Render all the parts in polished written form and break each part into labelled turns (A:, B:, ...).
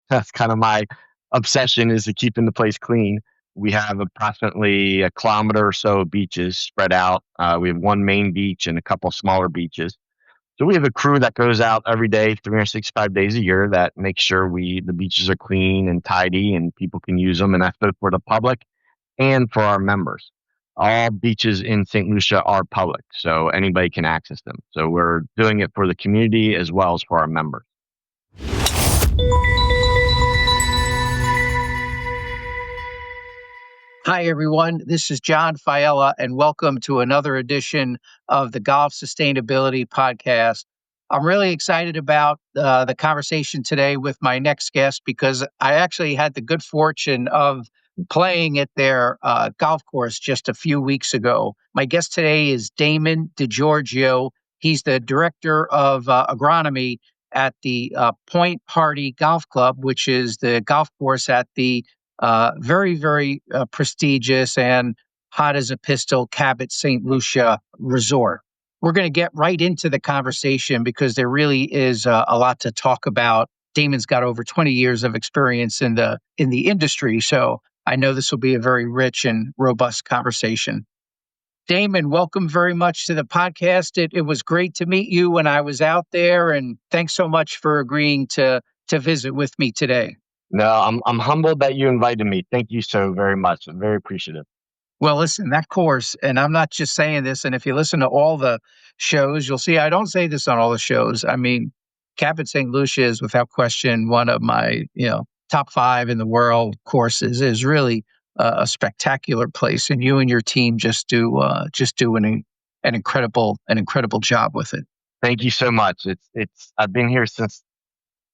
A: That's kind of my obsession, is to keeping the place clean. We have approximately a kilometer or so of beaches spread out. We have one main beach and a couple smaller beaches. So we have a crew that goes out every day, 365 days a year, that makes sure the beaches are clean and tidy and people can use them. And that's both for the public and for our members. All beaches in St. Lucia are public, so anybody can access them. So we're doing it for the community as well as for our members.
B: Hi, everyone. This is John Fiella, and welcome to another edition of the Golf Sustainability Podcast. I'm really excited about the conversation today with my next guest because I actually had the good fortune of playing at their golf course just a few weeks ago. My guest today is Damon Di Giorgio. He's the director of agronomy at the Point Hardy Golf Club, which is the golf course at the very, very prestigious and hot as a pistol Cabot St. Lucia resort. We're going to get right into the conversation because there really is a lot to talk about. Damon's got over 20 years of experience in the industry, so I know this will be a very rich and robust conversation. Damon, welcome very much to the podcast. It was great to meet you when I was out there, and thanks so much for agreeing to visit with me today.
A: No, I'm humbled that you invited me. Thank you so very much. I'm very appreciative.
B: Well, listen, that course, and I'm not just saying this, and if you listen to all the shows, you'll see I don't say this on all the shows. I mean, Cabot St. Lucia is without question one of my, top 5 in the world courses. Is really a spectacular place, and you and your team just do an incredible job with it.
A: Thank you so much. I've been here since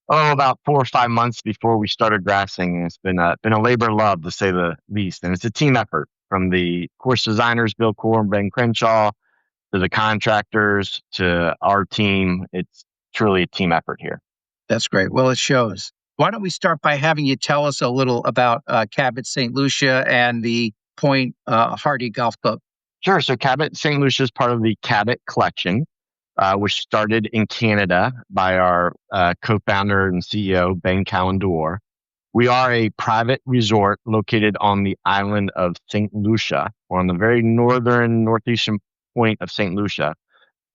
A: about 4 or 5 months before we started grassing, and it's been a labor of love, to say the least. And it's a team effort, from the course designers, Bill Core and Ben Crenshaw, to the contractors, to our team. It's truly a team effort here.
B: That's great. Well, it shows. Why don't we start by having you tell us a little about Cabot St. Lucia and the Point Hardy Golf Club?
A: Sure. So Cabot St. Lucia is part of the Cabot Collection, which started in Canada by our co-founder and CEO, Ben Cowan-Dewar. We are a private resort located on the island of St. Lucia. We're on the very northeastern point of St. Lucia,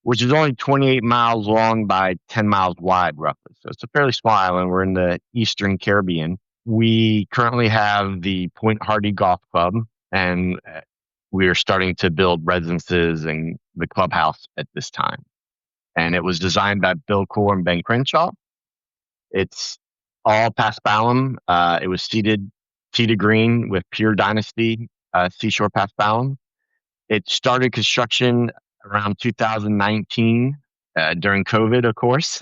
A: which is only 28 miles long by 10 miles wide, roughly. So it's a fairly small island. We're in the Eastern Caribbean. We currently have the Point Hardy Golf Club, and we are starting to build residences and the clubhouse at this time. And it was designed by Bill Core and Ben Crenshaw. It's all paspalum. It was seeded green with pure dynasty seashore paspalum. It started construction around 2019 during COVID, of course.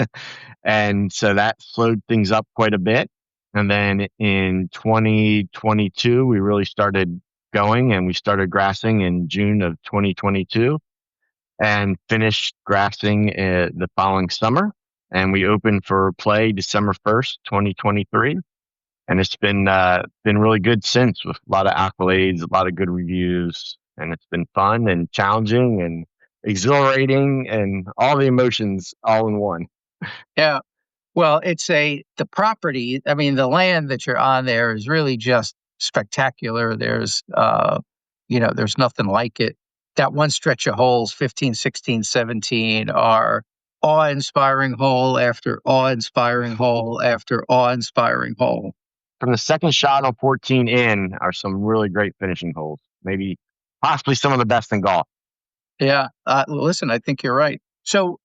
A: And so that slowed things up quite a bit. And then in 2022, we really started going, and we started grassing in June of 2022 and finished grassing the following summer. And we opened for play December 1st, 2023. And it's been really good since, with a lot of accolades, a lot of good reviews. And it's been fun and challenging and exhilarating, and all the emotions all in one.
B: Yeah. Well, the property, I mean, the land that you're on there is really just spectacular. There's nothing like it. That one stretch of holes, 15, 16, 17, are awe-inspiring hole after awe-inspiring hole after awe-inspiring hole.
A: From the second shot on 14 in are some really great finishing holes. Maybe possibly some of the best in golf.
B: Yeah. Listen, I think you're right. So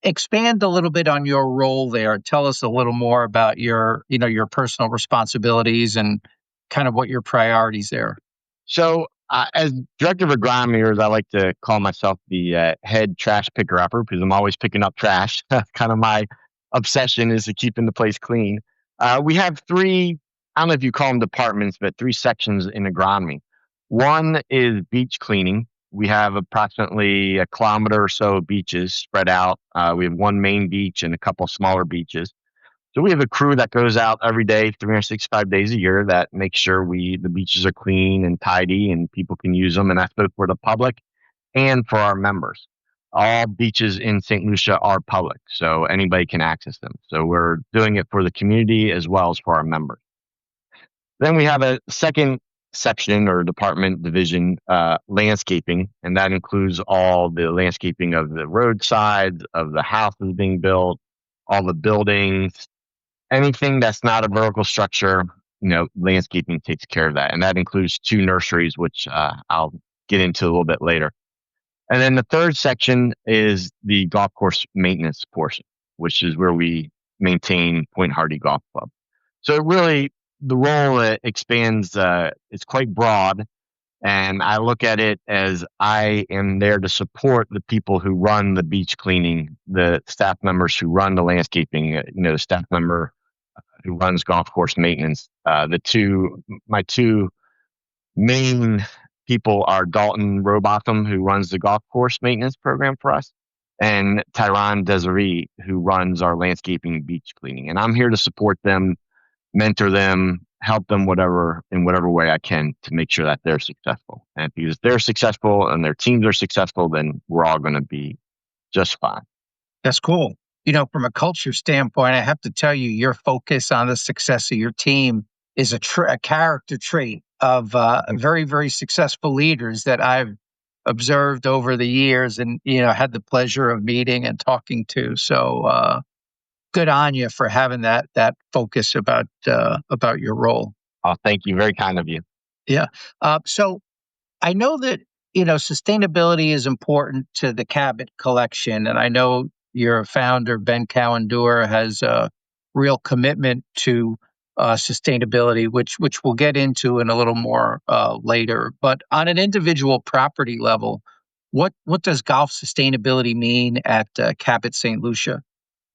B: expand a little bit on your role there. Tell us a little more about your personal responsibilities and kind of what your priorities there.
A: So as director of agronomy, or as I like to call myself, the head trash picker-upper, because I'm always picking up trash. That's kind of my obsession, is to keeping the place clean. We have 3, I don't know if you call them departments, but 3 sections in agronomy. One is beach cleaning. We have approximately a kilometer or so of beaches spread out. We have one main beach and a couple smaller beaches. So we have a crew that goes out every day, 365 days a year, that makes sure the beaches are clean and tidy and people can use them. And that's both for the public and for our members. all beaches in St. Lucia are public, so anybody can access them. So we're doing it for the community as well as for our members. Then we have a second section or department division, landscaping, and that includes all the landscaping of the roadside, of the houses being built, all the buildings, anything that's not a vertical structure. Landscaping takes care of that, and that includes 2 nurseries, which I'll get into a little bit later. And then the third section is the golf course maintenance portion, which is where we maintain Point Hardy Golf Club. So really, the role expands. It's quite broad, and I look at it as I am there to support the people who run the beach cleaning, the staff members who run the landscaping, the staff member who runs golf course maintenance. My two main people are Dalton Robotham, who runs the golf course maintenance program for us, and Tyron Desiree, who runs our landscaping and beach cleaning. And I'm here to support them, mentor them, help them in whatever way I can to make sure that they're successful. And because they're successful and their teams are successful, then we're all going to be just fine.
B: That's cool. From a culture standpoint, I have to tell you, your focus on the success of your team is a character trait of very, very successful leaders that I've observed over the years and, had the pleasure of meeting and talking to. So good on you for having that focus about your role.
A: Oh, thank you. Very kind of you.
B: Yeah. So I know that, sustainability is important to the Cabot collection. And I know your founder, Ben Cowandour, has a real commitment to sustainability, which we'll get into in a little more later. But on an individual property level, what does golf sustainability mean at Cabot St. Lucia?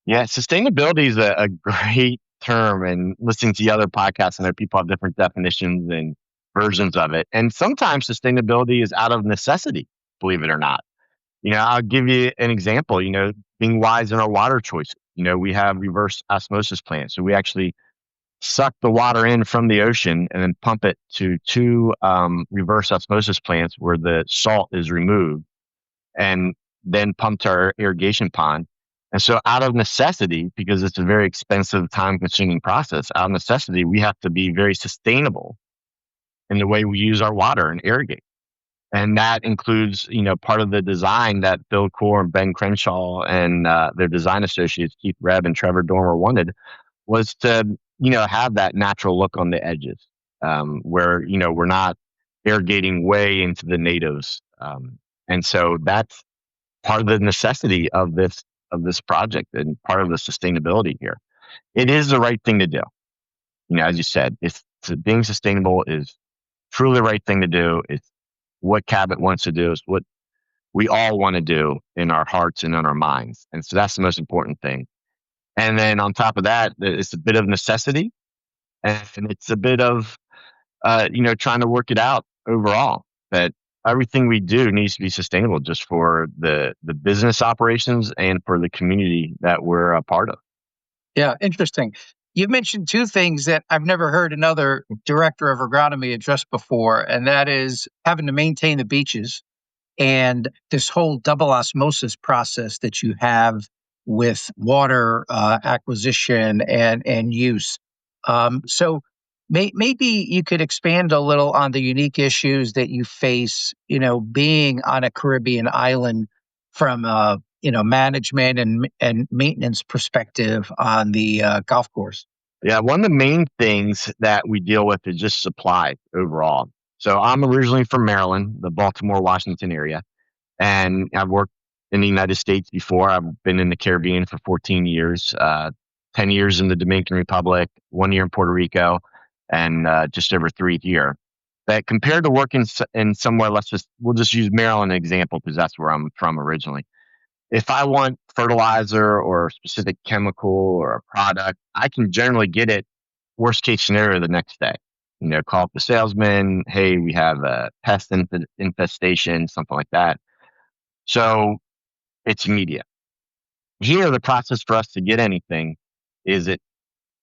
A: Yeah, sustainability is a great term, and listening to the other podcasts, I know people have different definitions and versions of it. And sometimes sustainability is out of necessity, believe it or not. I'll give you an example, being wise in our water choices. We have reverse osmosis plants. So we actually suck the water in from the ocean and then pump it to 2 reverse osmosis plants where the salt is removed and then pump to our irrigation pond. And so out of necessity, because it's a very expensive, time consuming process, out of necessity, we have to be very sustainable in the way we use our water and irrigate. And that includes, part of the design that Bill Core and Ben Crenshaw and their design associates, Keith Rebb and Trevor Dormer, wanted was to, have that natural look on the edges, where, we're not irrigating way into the natives. And so that's part of the necessity of this project and part of the sustainability here. It is the right thing to do. As you said, being sustainable is truly the right thing to do. It's what Cabot wants to do. Is what we all want to do in our hearts and in our minds. And so that's the most important thing. And then on top of that, it's a bit of necessity, and it's a bit of, trying to work it out overall. That everything we do needs to be sustainable, just for the business operations and for the community that we're a part of.
B: Yeah, interesting. You've mentioned 2 things that I've never heard another director of agronomy address before, and that is having to maintain the beaches and this whole double osmosis process that you have with water acquisition and use. So maybe you could expand a little on the unique issues that you face, being on a Caribbean island from management and maintenance perspective on the golf course.
A: Yeah, one of the main things that we deal with is just supply overall. So I'm originally from Maryland, the Baltimore, Washington area, and I've worked in the United States before. I've been in the Caribbean for 14 years, 10 years in the Dominican Republic, 1 year in Puerto Rico, and just over 3 here. But compared to working in somewhere, we'll just use Maryland example because that's where I'm from originally. If I want fertilizer or a specific chemical or a product, I can generally get it worst case scenario the next day. Call up the salesman. Hey, we have a pest infestation, something like that. So it's immediate. Here, the process for us to get anything is it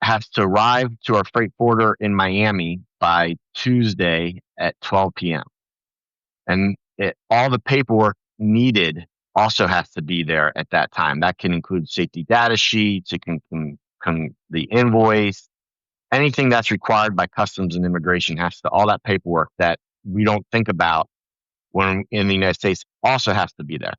A: has to arrive to our freight forwarder in Miami by Tuesday at 12 p.m. And all the paperwork needed also has to be there at that time. That can include safety data sheets. It can the invoice, anything that's required by customs and immigration all that paperwork that we don't think about when in the United States also has to be there.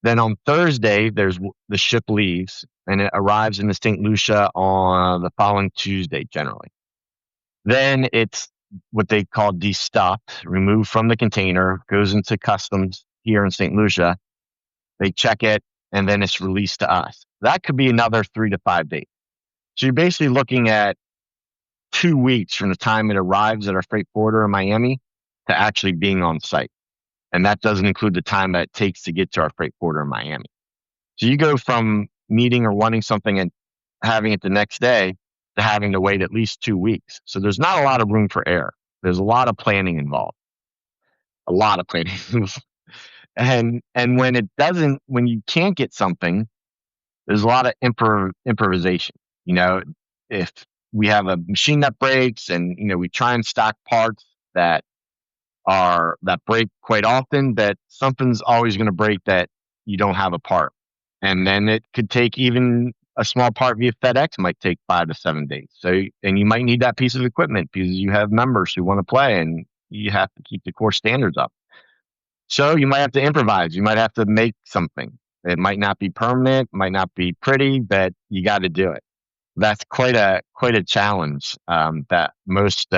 A: Then on Thursday, the ship leaves and it arrives in the St. Lucia on the following Tuesday, generally. Then it's what they call destuffed, removed from the container, goes into customs here in St. Lucia. They check it, and then it's released to us. That could be another 3 to 5 days. So you're basically looking at 2 weeks from the time it arrives at our freight forwarder in Miami to actually being on site. And that doesn't include the time that it takes to get to our freight forwarder in Miami. So you go from needing or wanting something and having it the next day to having to wait at least 2 weeks. So there's not a lot of room for error. There's a lot of planning involved. A lot of planning. And when you can't get something, there's a lot of improvisation. If we have a machine that breaks and, we try and stock parts that break quite often, that something's always going to break that you don't have a part. And then it could take even a small part via FedEx might take 5 to 7 days. So, and you might need that piece of equipment because you have members who want to play and you have to keep the course standards up. So you might have to improvise. You might have to make something. It might not be permanent, might not be pretty, but you got to do it. That's quite a challenge that most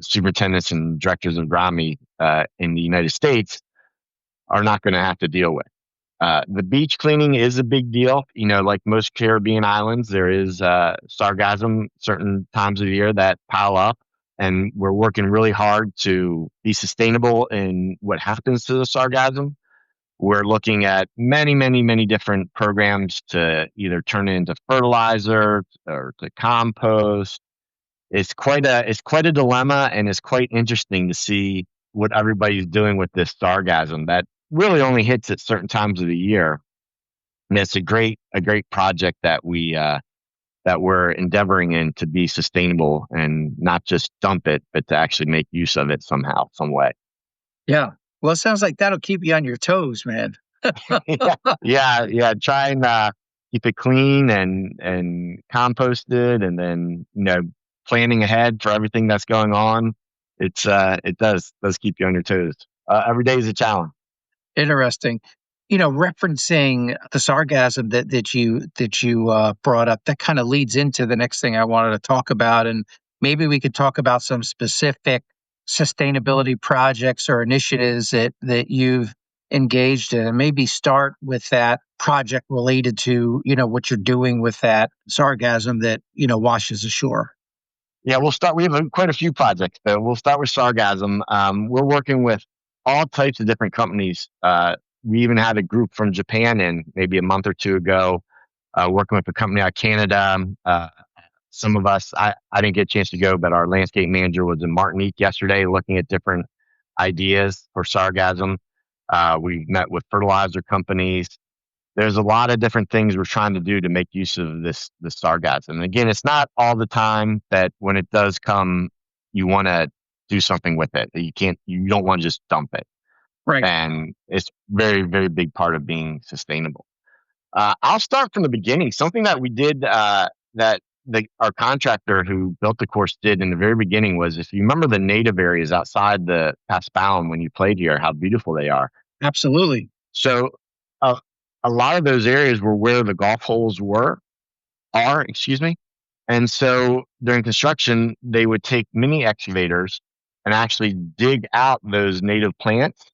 A: superintendents and directors of agronomy in the United States are not going to have to deal with. The beach cleaning is a big deal. Like most Caribbean islands, there is sargassum certain times of the year that pile up, and we're working really hard to be sustainable in what happens to the sargassum. We're looking at many, many, many different programs to either turn it into fertilizer or to compost. It's quite a dilemma, and it's quite interesting to see what everybody's doing with this sargassum that really only hits at certain times of the year. And it's a great project that we're endeavoring in to be sustainable and not just dump it, but to actually make use of it somehow, some way.
B: Yeah. Well, it sounds like that'll keep you on your toes, man.
A: Yeah. Try and keep it clean and composted, and then planning ahead for everything that's going on. It does keep you on your toes. Every day is a challenge.
B: Interesting. Referencing the sargassum that you brought up, that kind of leads into the next thing I wanted to talk about, and maybe we could talk about some specific sustainability projects or initiatives that you've engaged in, and maybe start with that project related to what you're doing with that sargassum that washes ashore.
A: Yeah, we'll start. We have quite a few projects, but we'll start with sargassum. We're working with all types of different companies. We even had a group from Japan in maybe a month or two ago, working with a company out of Canada. Some of us, I didn't get a chance to go, but our landscape manager was in Martinique yesterday looking at different ideas for sargassum. We met with fertilizer companies. There's a lot of different things we're trying to do to make use of this sargassum. And again, it's not all the time that when it does come, you want to do something with it. You don't want to just dump it.
B: Right.
A: And it's very, very big part of being sustainable. I'll start from the beginning. Something that we did our contractor who built the course did in the very beginning was, if you remember the native areas outside the Paspalum when you played here, how beautiful they are.
B: Absolutely.
A: So a lot of those areas were where the golf holes are, excuse me. And so during construction, they would take mini excavators and actually dig out those native plants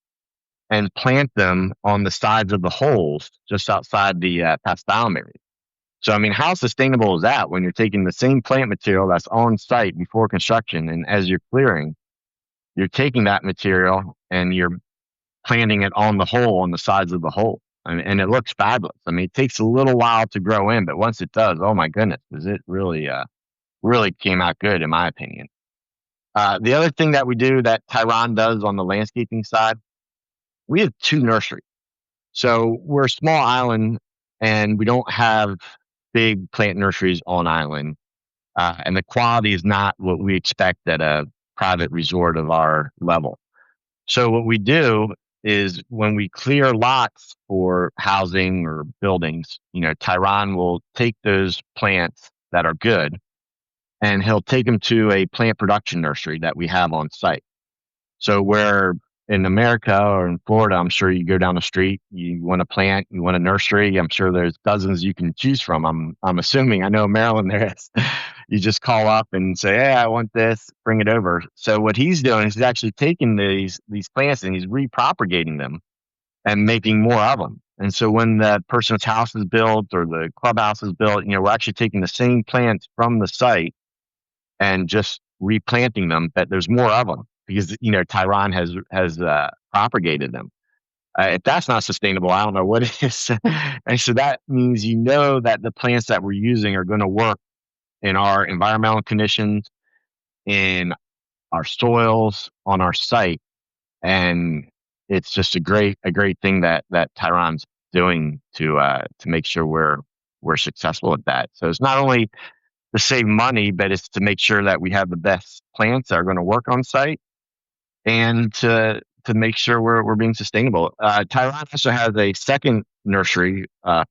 A: and plant them on the sides of the holes just outside the Paspalum area. So, I mean, how sustainable is that when you're taking the same plant material that's on site before construction, and as you're clearing, you're taking that material and you're planting it on the hole, on the sides of the hole. And it looks fabulous. I mean, it takes a little while to grow in, but once it does, oh my goodness, does it really came out good, in my opinion. The other thing that we do that Tyron does on the landscaping side, we have 2 nurseries. So we're a small island and we don't have big plant nurseries on island. And the quality is not what we expect at a private resort of our level. So what we do is when we clear lots for housing or buildings, Tyron will take those plants that are good and he'll take them to a plant production nursery that we have on site. So where in America or in Florida, I'm sure you go down the street, you want a plant, you want a nursery. I'm sure there's dozens you can choose from. I'm assuming. I know in Maryland there is. You just call up and say, "Hey, I want this. Bring it over." So what he's doing is he's actually taking these plants and he's repropagating them and making more of them. And so when that person's house is built or the clubhouse is built, we're actually taking the same plants from the site and just replanting them, but there's more of them because Tyron has propagated them. If that's not sustainable, I don't know what is. And so that means that the plants that we're using are going to work in our environmental conditions, in our soils, on our site, and it's just a great thing that Tyron's doing to make sure we're successful at that. So it's not only to save money, but it's to make sure that we have the best plants that are going to work on site and to make sure we're being sustainable. Tyron also has a second nursery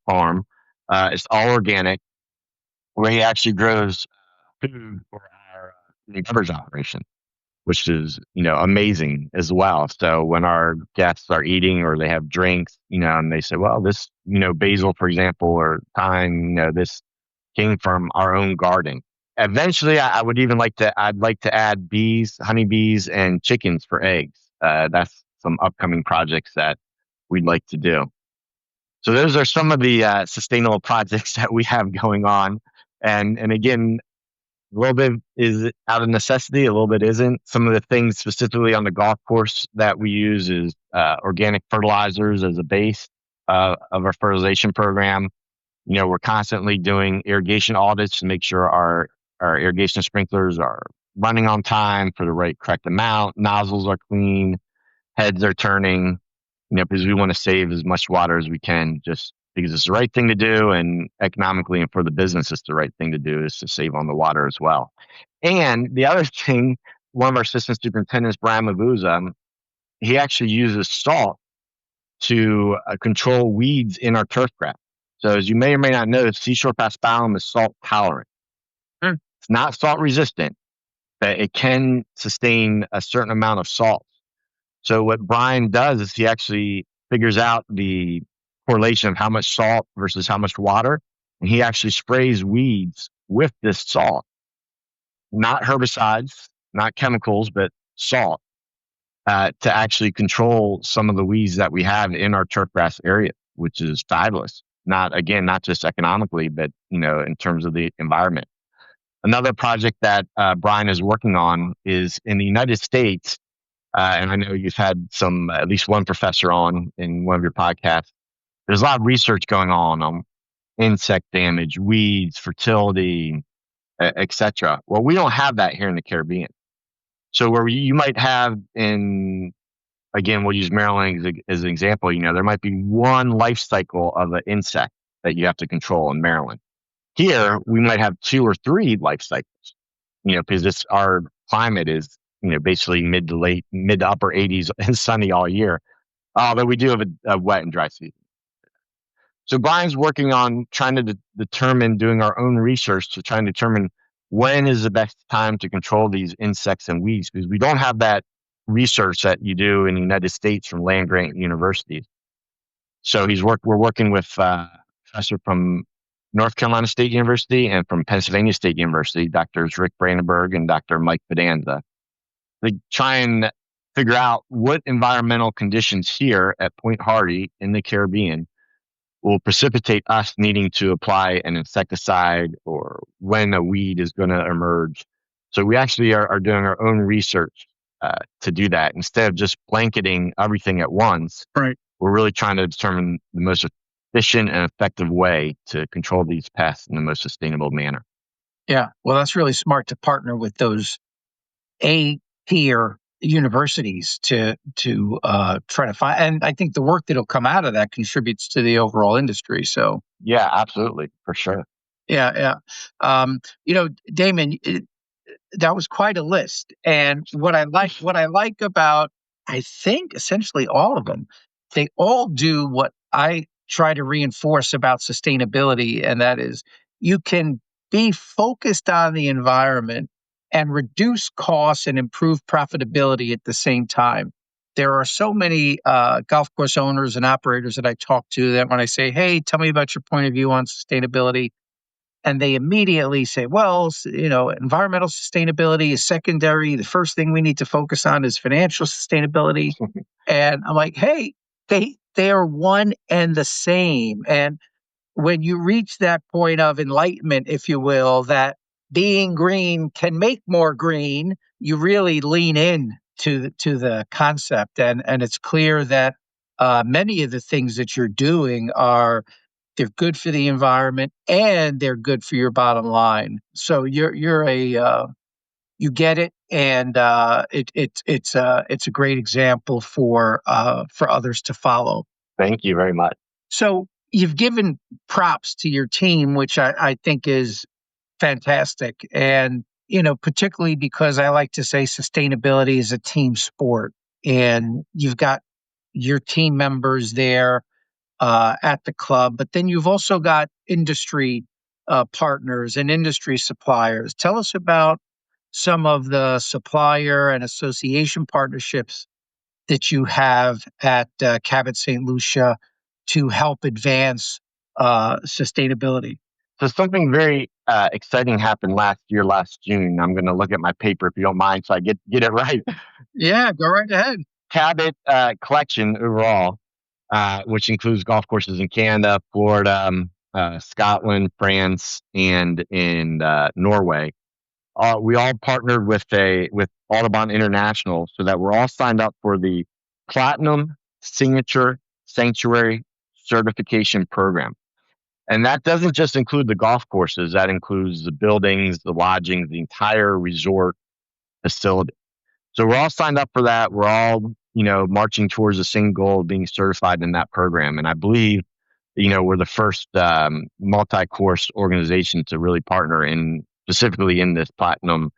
A: farm. It's all organic, where he actually grows food for our beverage operation, which is amazing as well. So when our guests are eating or they have drinks, and they say, "Well, this basil, for example, or thyme, this came from our own garden." Eventually, I'd like to add bees, honeybees, and chickens for eggs. That's some upcoming projects that we'd like to do. So those are some of the sustainable projects that we have going on. And again, a little bit is out of necessity, a little bit isn't. Some of the things specifically on the golf course that we use is organic fertilizers as a base of our fertilization program. We're constantly doing irrigation audits to make sure our irrigation sprinklers are running on time for the correct amount. Nozzles are clean, heads are turning, because we want to save as much water as we can, just because it's the right thing to do, and economically and for the business, it's the right thing to do is to save on the water as well. And the other thing, one of our assistant superintendents, Brian Mabuza, he actually uses salt to control weeds in our turf grass. So as you may or may not know, seashore paspalum is salt tolerant. It's not salt resistant, but it can sustain a certain amount of salt. So what Brian does is he actually figures out the correlation of how much salt versus how much water, and he actually sprays weeds with this salt. Not herbicides, not chemicals, but salt to actually control some of the weeds that we have in our turfgrass area, which is fabulous. Not just economically, but in terms of the environment. Another project that Brian is working on is in the United States, and I know you've had at least one professor on in one of your podcasts. There's a lot of research going on insect damage, weeds, fertility, etc. Well, we don't have that here in the Caribbean. So where you might have again, we'll use Maryland as an example. There might be one life cycle of an insect that you have to control in Maryland. Here, we might have 2 or 3 life cycles, because our climate is, basically mid to upper 80s and sunny all year. Although we do have a wet and dry season. So Brian's working on trying to doing our own research to try and determine when is the best time to control these insects and weeds, because we don't have that research that you do in the United States from land grant universities. So we're working with a professor from North Carolina State University and from Pennsylvania State University, Drs. Rick Brandenburg and Dr. Mike Bedanza. They try and figure out what environmental conditions here at Point Hardy in the Caribbean will precipitate us needing to apply an insecticide or when a weed is going to emerge. So we actually are doing our own research to do that. Instead of just blanketing everything at once,
B: right,
A: we're really trying to determine the most efficient and effective way to control these pests in the most sustainable manner.
B: Yeah, well, that's really smart to partner with those A-tier universities to try to find, and I think the work that'll come out of that contributes to the overall industry. So
A: yeah, absolutely, for sure.
B: Yeah. Damon, that was quite a list. And what I like about I think essentially all of them, they all do what I try to reinforce about sustainability, and that is you can be focused on the environment and reduce costs and improve profitability at the same time. There are so many golf course owners and operators that I talk to that when I say, "Hey, tell me about your point of view on sustainability," and they immediately say, well, environmental sustainability is secondary. The first thing we need to focus on is financial sustainability. And I'm like, hey, they are one and the same. And when you reach that point of enlightenment, if you will, that being green can make more green, you really lean in to the concept. And it's clear that many of the things that you're doing they're good for the environment and they're good for your bottom line. So you get it, and it's a great example for others to follow.
A: Thank you very much.
B: So you've given props to your team, which I think is fantastic, and particularly because I like to say sustainability is a team sport, and you've got your team members there at the club, but then you've also got industry partners and industry suppliers. Tell us about some of the supplier and association partnerships that you have at Cabot St. Lucia to help advance sustainability.
A: So something very exciting happened last June. I'm going to look at my paper if you don't mind, so I get it right.
B: Yeah, go right ahead.
A: Cabot collection overall, which includes golf courses in Canada, Florida, Scotland, France, and in Norway. We all partnered with Audubon International so that we're all signed up for the Platinum Signature Sanctuary Certification Program. And that doesn't just include the golf courses, that includes the buildings, the lodgings, the entire resort facility. So we're all signed up for that. We're all, marching towards the same goal of being certified in that program. And I believe, we're the first multi-course organization to really partner specifically in this Platinum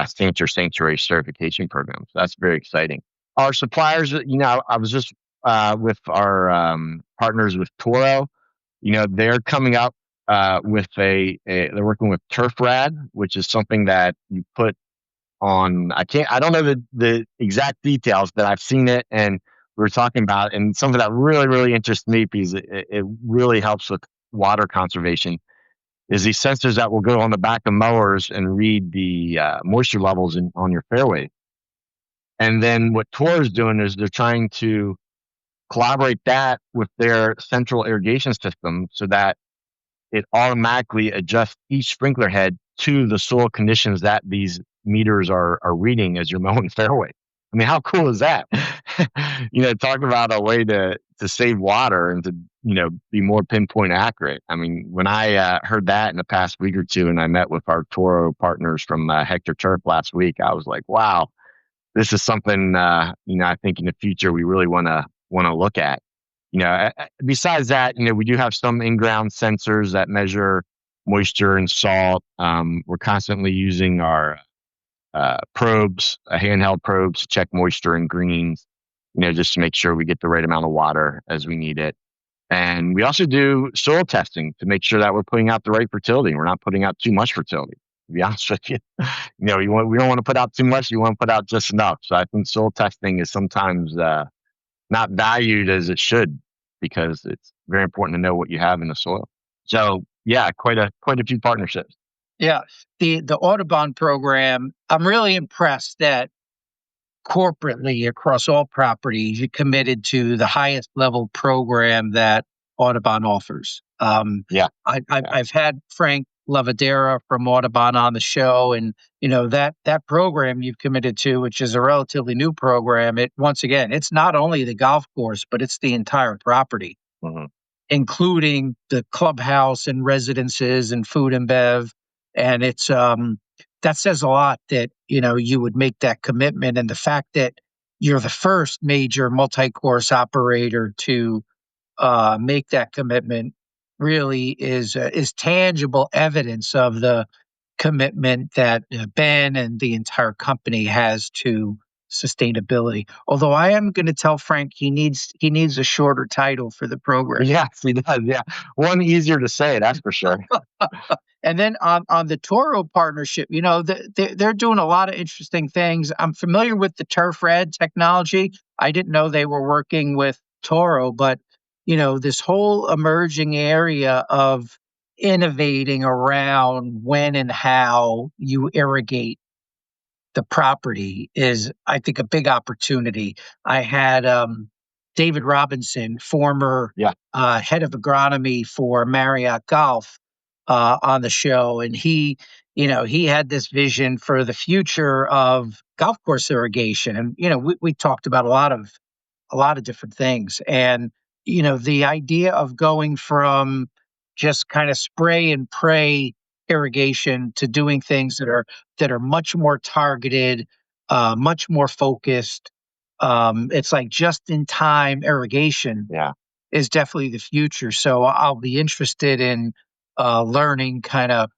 A: Sanctuary Certification Program. So that's very exciting. Our suppliers, I was just with our partners with Toro. They're coming up with they're working with Turf Rad, which is something that you put on. I don't know the exact details, but I've seen it and we were talking about it, and something that really, really interests me because it really helps with water conservation is these sensors that will go on the back of mowers and read the moisture levels on your fairway. And then what Toro is doing is they're trying to collaborate that with their central irrigation system so that it automatically adjusts each sprinkler head to the soil conditions that these meters are reading as you're mowing fairway. I mean, how cool is that? Talk about a way to save water and to, be more pinpoint accurate. I mean, when I heard that in the past week or two and I met with our Toro partners from Hector Turf last week, I was like, wow, this is something, I think in the future we really want to look at. Besides that, we do have some in-ground sensors that measure moisture and salt. We're constantly using our probes, handheld probes to check moisture and greens, just to make sure we get the right amount of water as we need it. And we also do soil testing to make sure that we're putting out the right fertility. We're not putting out too much fertility, to be honest with you. We don't want to put out too much. You want to put out just enough. So I think soil testing is sometimes not valued as it should because it's very important to know what you have in the soil. So yeah, quite a few partnerships.
B: Yeah, the Audubon program, I'm really impressed that corporately across all properties, you committed to the highest level program that Audubon offers. I've had Frank Lavadera from Audubon on the show, and that program you've committed to, which is a relatively new program. Once again, it's not only the golf course, but it's the entire property, including the clubhouse and residences and food and bev, and it's that says a lot that you would make that commitment, and the fact that you're the first major multi-course operator to make that commitment really is tangible evidence of the commitment that Ben and the entire company has to sustainability. Although I am going to tell Frank he needs a shorter title for the program.
A: Yes, he does. Yeah. One easier to say, that's for sure.
B: And then on the Toro partnership, they're doing a lot of interesting things. I'm familiar with the turf red technology. I didn't know they were working with Toro, but this whole emerging area of innovating around when and how you irrigate the property is, I think, a big opportunity. I had David Robinson, former
A: Yeah.
B: head of agronomy for Marriott Golf, on the show, and he had this vision for the future of golf course irrigation, and we talked about a lot of different things, and the idea of going from just kind of spray and pray irrigation to doing things that are much more targeted, much more focused. It's like just in time irrigation
A: Yeah.
B: is definitely the future. So I'll be interested in learning kind of,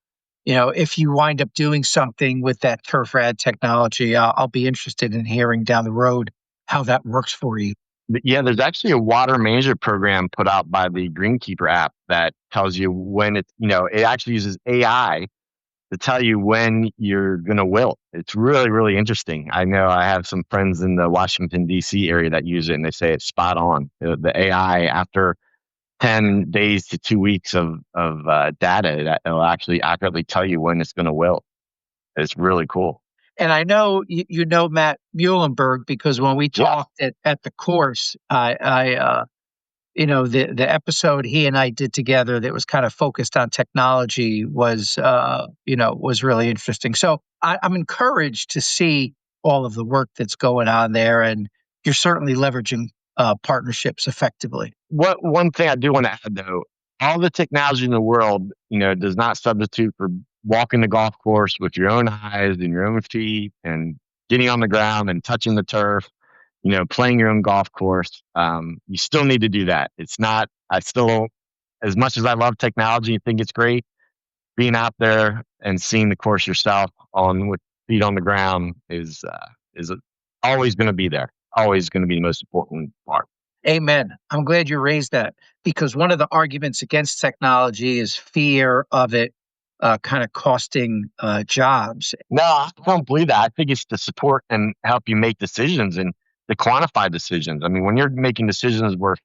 B: if you wind up doing something with that turf rad technology, I'll be interested in hearing down the road how that works for you.
A: Yeah, there's actually a water management program put out by the Greenkeeper app that tells you when it actually uses AI to tell you when you're going to wilt. It's really, really interesting. I know I have some friends in the Washington, D.C. area that use it, and they say it's spot on. The AI, after 10 days to 2 weeks of data, it'll actually accurately tell you when it's going to wilt. It's really cool.
B: And I know you know Matt Muhlenberg because when we talked at the course, the episode he and I did together that was kind of focused on technology was really interesting. So I'm encouraged to see all of the work that's going on there, and you're certainly leveraging partnerships effectively.
A: One thing I do want to add though, all the technology in the world, does not substitute for walking the golf course with your own eyes and your own feet and getting on the ground and touching the turf, playing your own golf course. You still need to do that. It's not, I still, as much as I love technology and think it's great, being out there and seeing the course yourself on with feet on the ground is always going to be there. Always going to be the most important part.
B: Amen. I'm glad you raised that because one of the arguments against technology is fear of it kind of costing jobs.
A: No, I don't believe that. I think it's to support and help you make decisions and to quantify decisions. I mean, when you're making decisions worth,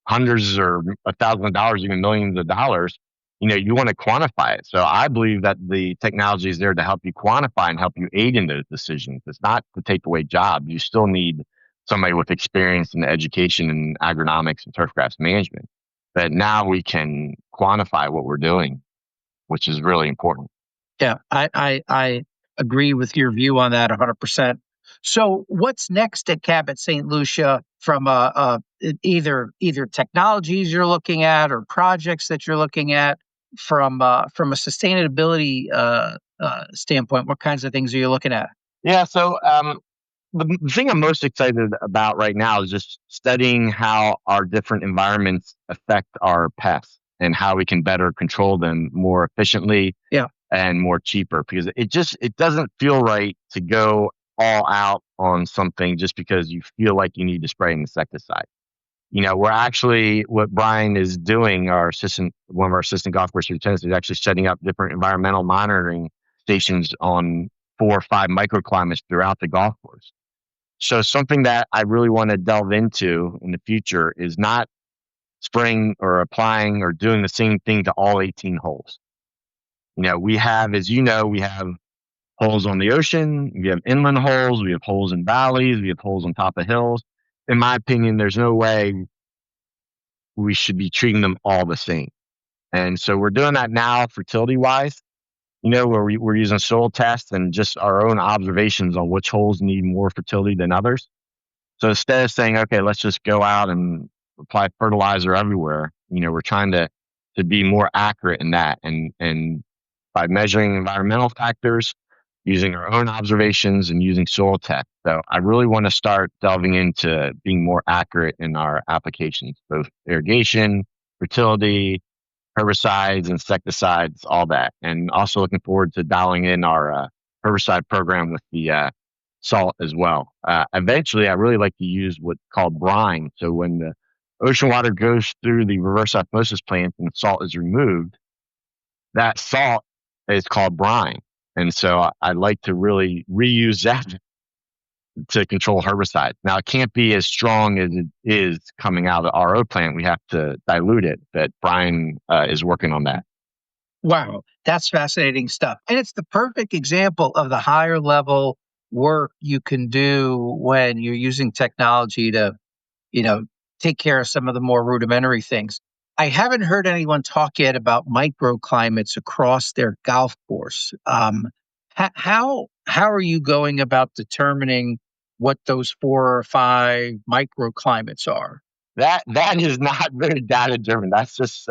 A: hundreds or $1,000, even millions of dollars, you want to quantify it. So I believe that the technology is there to help you quantify and help you aid in those decisions. It's not to take away jobs. You still need somebody with experience in education and agronomics and turfgrass management. But now we can quantify what we're doing, which is really important.
B: Yeah, I agree with your view on that 100%. So what's next at Cabot St. Lucia from either technologies you're looking at or projects that you're looking at from a sustainability standpoint? What kinds of things are you looking at?
A: Yeah. So the thing I'm most excited about right now is just studying how our different environments affect our pests and how we can better control them more efficiently and more cheaper, because it doesn't feel right to go all out on something just because you feel like you need to spray an insecticide. We're actually, what Brian is doing, one of our assistant golf course lieutenants, is actually setting up different environmental monitoring stations on 4 or 5 microclimates throughout the golf course. So something that I really want to delve into in the future is not spraying or applying or doing the same thing to all 18 holes. We have, as we have holes on the ocean, we have inland holes, we have holes in valleys, we have holes on top of hills. In my opinion, there's no way we should be treating them all the same. And so we're doing that now fertility wise, where we're using soil tests and just our own observations on which holes need more fertility than others. So instead of saying, okay, let's just go out and apply fertilizer everywhere, we're trying to be more accurate in that. And by measuring environmental factors, using our own observations and using soil tech. So I really want to start delving into being more accurate in our applications, both irrigation, fertility, herbicides, insecticides, all that. And also looking forward to dialing in our herbicide program with the salt as well. Eventually, I really like to use what's called brine. So when the ocean water goes through the reverse osmosis plant and salt is removed, that salt is called brine. And so I like to really reuse that to control herbicides. Now, it can't be as strong as it is coming out of the RO plant. We have to dilute it, but Brian is working on that.
B: Wow, that's fascinating stuff. And it's the perfect example of the higher level work you can do when you're using technology to, you know, take care of some of the more rudimentary things. I haven't heard anyone talk yet about microclimates across their golf course. How are you going about determining what those 4 or 5 microclimates are?
A: That is not very data driven. That's just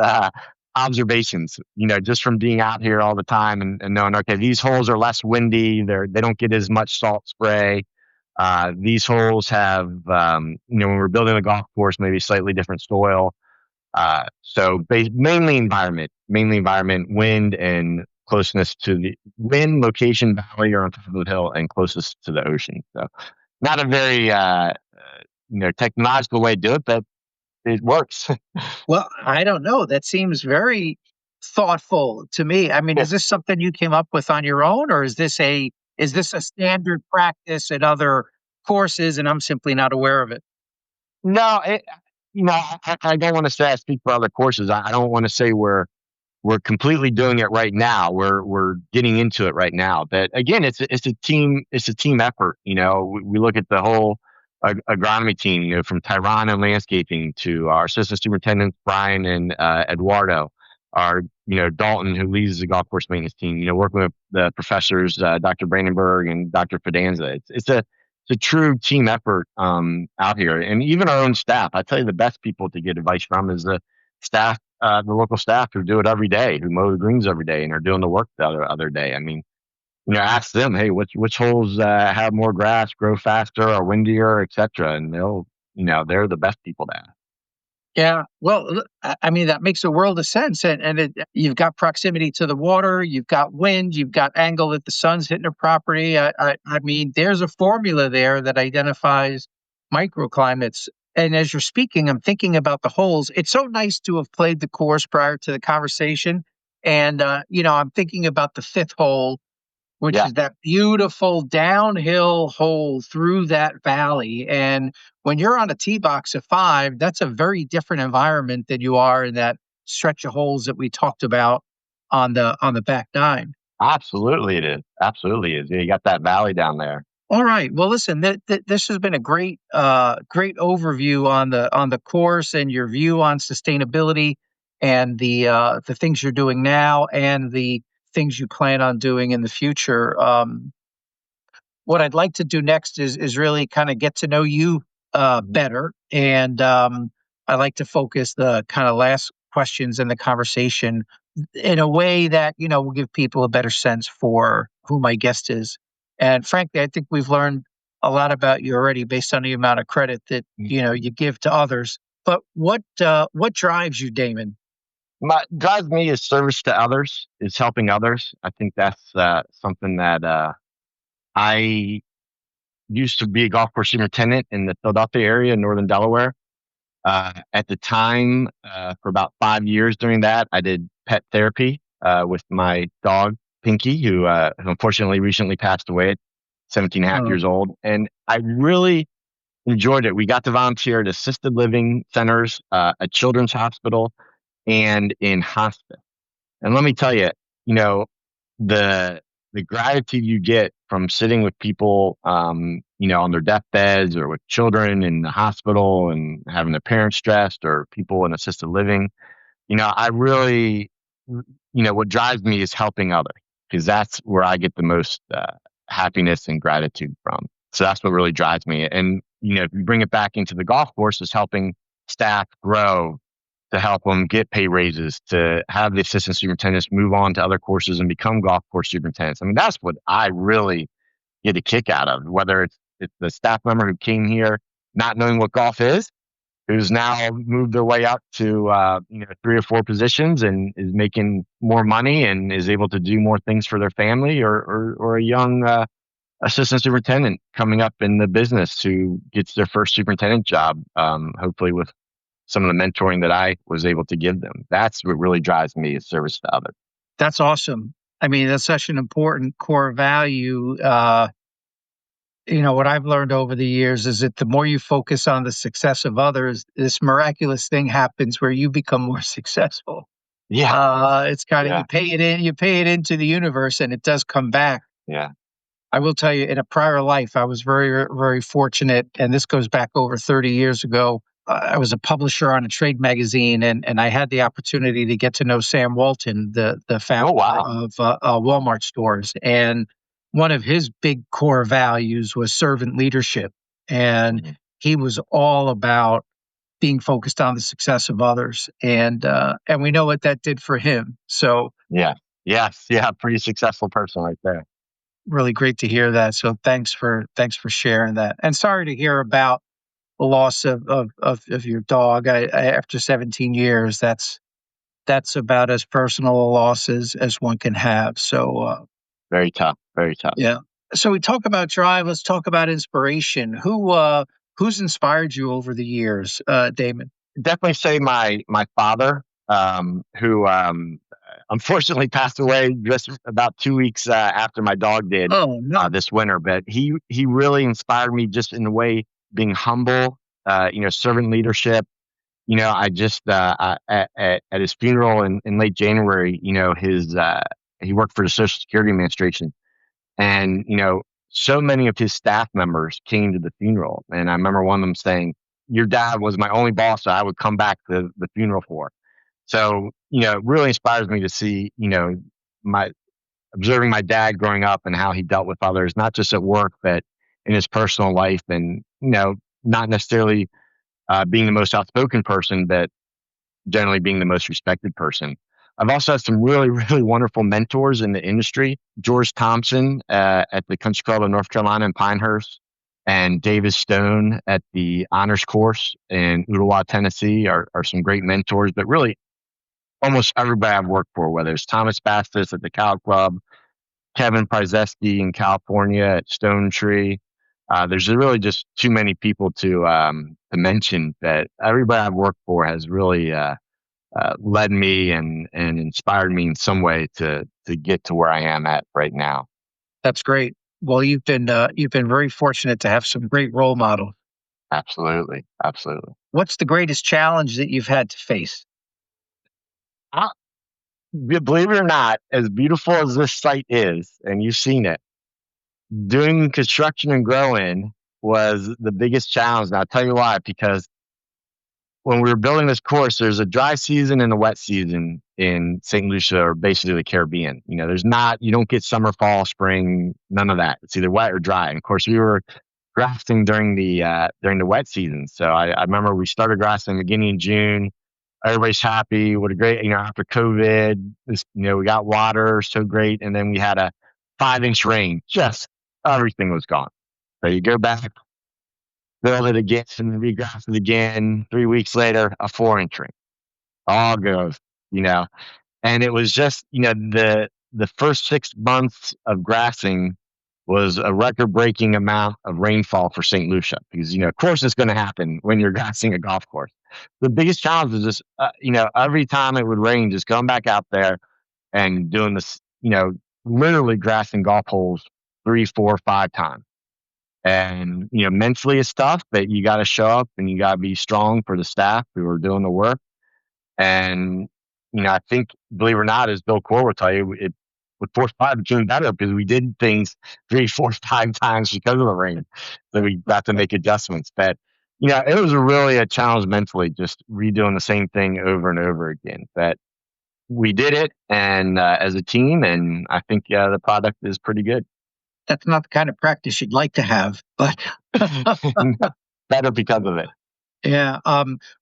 A: observations. Just from being out here all the time and knowing, okay, these holes are less windy. They don't get as much salt spray. These holes have, when we're building a golf course, maybe slightly different soil. Mainly environment, wind and closeness to the wind, location, valley, or on top of the hill, and closest to the ocean. So, not a very technological way to do it, but it works.
B: Well, I don't know. That seems very thoughtful to me. I mean, is this something you came up with on your own, or is this a standard practice at other courses and I'm simply not aware of it?
A: No, I don't want to say I speak for other courses. I don't want to say we're completely doing it right now. We're getting into it right now. But again, it's a team effort. We look at the whole agronomy team. From Tyron and landscaping to our assistant superintendents Brian and Eduardo, our Dalton, who leads the golf course maintenance team. Working with the professors Dr. Brandenburg and Dr. Fidanza. It's a true team effort out here, and even our own staff. I tell you, the best people to get advice from is the local staff who do it every day, who mow the greens every day, and are doing the work the other day. I mean, ask them, hey, which holes have more grass, grow faster, or windier, etc., and they're the best people to ask.
B: Yeah. Well, I mean, that makes a world of sense. And you've got proximity to the water, you've got wind, you've got angle that the sun's hitting a property. I mean, there's a formula there that identifies microclimates. And as you're speaking, I'm thinking about the holes. It's so nice to have played the course prior to the conversation. And, I'm thinking about the fifth hole, which
A: Yeah,
B: is that beautiful downhill hole through that valley. And when you're on a tee box of 5, that's a very different environment than you are in that stretch of holes that we talked about on the back 9.
A: absolutely it is. Absolutely is. Yeah, you got that valley down there.
B: All right. Well, listen, this has been a great overview on the course and your view on sustainability and the things you're doing now and the things you plan on doing in the future. What I'd like to do next is really kind of get to know you better, and I like to focus the kind of last questions in the conversation in a way that will give people a better sense for who my guest is. And frankly, I think we've learned a lot about you already based on the amount of credit that you give to others. But what drives you, Damon?
A: My drives me is service to others, is helping others. I think that's something that I used to be a golf course superintendent in the Philadelphia area, northern Delaware. At the time, for about 5 years during that, I did pet therapy with my dog, Pinky, who unfortunately recently passed away at 17 and a half
B: Oh,
A: years old. And I really enjoyed it. We got to volunteer at assisted living centers, a children's hospital, and in hospice. And let me tell you, you know, the the gratitude you get from sitting with people, on their deathbeds or with children in the hospital and having their parents stressed or people in assisted living. I really, what drives me is helping others because that's where I get the most happiness and gratitude from. So that's what really drives me. And, if you bring it back into the golf course, is helping staff grow, to help them get pay raises, to have the assistant superintendents move on to other courses and become golf course superintendents. I mean, that's what I really get a kick out of, whether it's the staff member who came here not knowing what golf is, who's now moved their way up to 3 or 4 positions and is making more money and is able to do more things for their family, or a young assistant superintendent coming up in the business who gets their first superintendent job, hopefully with some of the mentoring that I was able to give them. That's what really drives me, is service to others.
B: That's awesome. I mean, that's such an important core value. What I've learned over the years is that the more you focus on the success of others, this miraculous thing happens where you become more successful.
A: Yeah.
B: It's kind of,
A: Yeah.
B: you pay it into the universe, and it does come back.
A: Yeah.
B: I will tell you, in a prior life, I was very, very fortunate, and this goes back over 30 years ago. I was a publisher on a trade magazine, and I had the opportunity to get to know Sam Walton, the
A: Oh,
B: founder
A: wow.
B: of Walmart stores. And one of his big core values was servant leadership, and
A: Mhm.
B: he was all about being focused on the success of others, and we know what that did for him. So
A: Yeah. Yes. Yeah. Pretty successful person right there.
B: really great to hear that. So thanks for sharing that. And sorry to hear about the loss of your dog. After 17 years, that's about as personal a loss as one can have. So
A: Very tough. Very tough.
B: yeah. So we talk about drive. Let's talk about inspiration. Who's inspired you over the years, Damon?
A: Definitely say my father, who unfortunately passed away just about 2 weeks after my dog did
B: Oh no.
A: this winter. But he really inspired me just in the way, being humble, servant leadership. I just at his funeral in late January, his he worked for the Social Security Administration, and so many of his staff members came to the funeral, and I remember one of them saying, "Your dad was my only boss that I would come back to the funeral for." So it really inspires me to see my observing my dad growing up and how he dealt with others, not just at work but in his personal life, and not necessarily being the most outspoken person, but generally being the most respected person. I've also had some really, really wonderful mentors in the industry. George Thompson at the Country Club of North Carolina in Pinehurst, and David Stone at the Honors Course in Ottawa, Tennessee, are some great mentors. But really, almost everybody I've worked for, whether it's Thomas Bastis at the Cow Club, Kevin Pryzeski in California at Stone Tree. There's really just too many people to mention, that everybody I've worked for has really led me and inspired me in some way to get to where I am at right now.
B: That's great. Well, you've been very fortunate to have some great role models.
A: Absolutely, absolutely.
B: What's the greatest challenge that you've had to face?
A: I, Believe it or not, as beautiful as this site is, and you've seen it, doing construction and growing was the biggest challenge. And I'll tell you why. Because when we were building this course, there's a dry season and a wet season in St. Lucia, or basically the Caribbean. You don't get summer, fall, spring, none of that. It's either wet or dry. And of course, we were grafting during the wet season. So I remember we started grafting beginning in June. Everybody's happy. What a great, after COVID, we got water, so great. And then we had a 5-inch rain. Just everything was gone. So you go back, build it again, regraft it again. 3 weeks later, a 4-inch rain. All goes, you know. And it was just, the first 6 months of grassing was a record breaking amount of rainfall for St. Lucia, because, of course it's going to happen when you're grassing a golf course. The biggest challenge was just, every time it would rain, just going back out there and doing this, literally grassing golf holes 3, 4, 5 times. And, mentally it's tough, but you got to show up and you got to be strong for the staff who are doing the work. And, I think, believe it or not, as Bill Core will tell you, it with force five became better because we did things 3, 4, 5 times because of the rain. So we got to make adjustments. But, it was really a challenge mentally, just redoing the same thing over and over again. But we did it, and as a team, and I think the product is pretty good.
B: That's not the kind of practice you'd like to have, but
A: Better because of it.
B: yeah.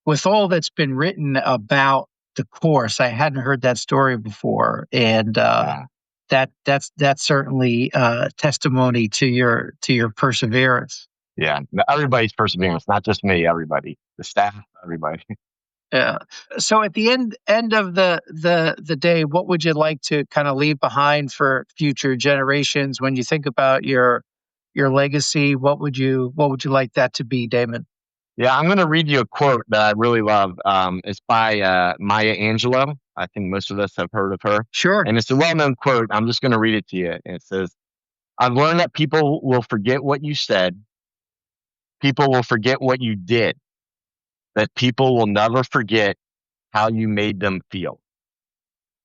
B: With all that's been written about the course, I hadn't heard that story before, and
A: Yeah.
B: that's certainly testimony to your perseverance.
A: Yeah. Everybody's perseverance, not just me, everybody, the staff, everybody.
B: Yeah. So at the end of the day, what would you like to kind of leave behind for future generations when you think about your legacy, what would you like that to be, Damon?
A: Yeah, I'm going to read you a quote that I really love. It's by Maya Angelou. I think most of us have heard of her.
B: Sure.
A: And it's a well known quote. I'm just going to read it to you. And it says, I've learned that people will forget what you said, people will forget what you did, that people will never forget how you made them feel.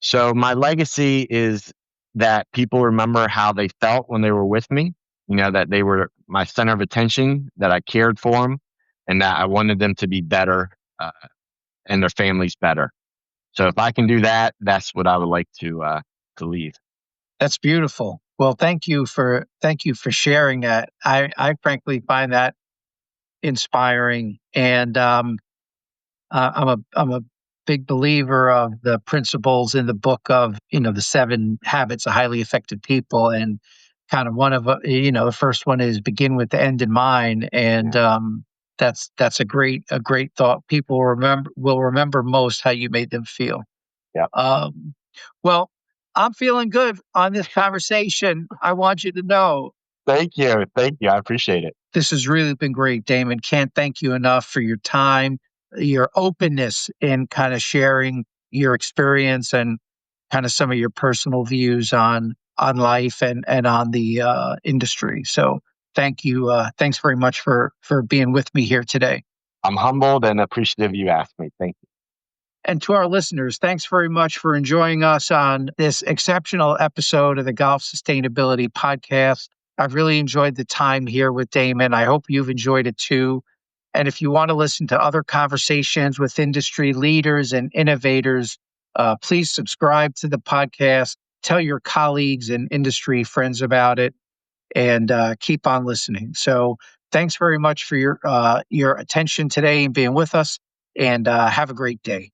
A: So my legacy is that people remember how they felt when they were with me, that they were my center of attention, that I cared for them, and that I wanted them to be better and their families better. So if I can do that, that's what I would like to leave.
B: That's beautiful. Well, thank you for sharing that. I frankly find that inspiring, and I'm a big believer of the principles in the book of the 7 habits of highly effective people, and kind of one of the first one is begin with the end in mind, and that's a great thought. People will remember most how you made them feel.
A: Yeah.
B: Well, I'm feeling good on this conversation. I want you to know
A: Thank you. Thank you. I appreciate it.
B: this has really been great, Damon. Can't thank you enough for your time, your openness in kind of sharing your experience and kind of some of your personal views on life and on the industry. So thank you. Thanks very much for being with me here today.
A: I'm humbled and appreciative you asked me. Thank you.
B: And to our listeners, thanks very much for enjoying us on this exceptional episode of the Golf Sustainability Podcast. I've really enjoyed the time here with Damon. I hope you've enjoyed it too. And if you want to listen to other conversations with industry leaders and innovators, please subscribe to the podcast, tell your colleagues and industry friends about it, and keep on listening. So thanks very much for your attention today and being with us, and have a great day.